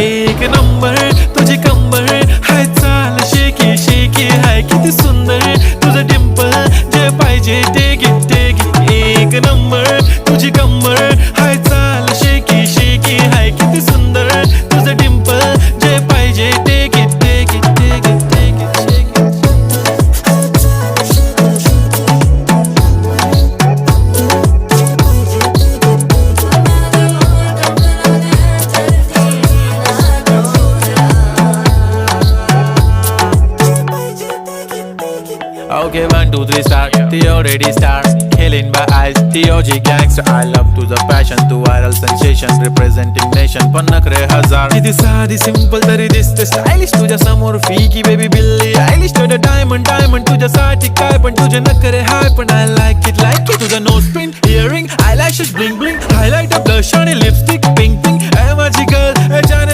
एक नंबर तुझी कंबर हाय, चाल शेकी शेकी हाय, किती सुंदर तुझं डिंपल, जे पाहिजे ते घे ते घे. एक नंबर तुझी कंबर हाय, चाल शेकी शेकी हाय, किती सुंदर तुझं डिंपल, जे पाहिजे ते घे ते घे ते घे ते घे. Okay, 1, 2, 3 start. The already start. Killing by eyes. The OG gangster. I love to the passion, to viral sensation, representing nation. पण नखरे हजार. किती साधी सिंपल तरी दिसते स्टायलिश तुझ्या समोर फीकी बेबी बिल्ली आयलिश. तुझं डायमंड डायमंड तुझ्यासाठी काय, पण तुझे नखरे हाय, पण I like it. तुझं nose pin earring eyelashes bling bling, highlight blush आणि लिपस्टिक पिंक पिंक. माझी गर्ल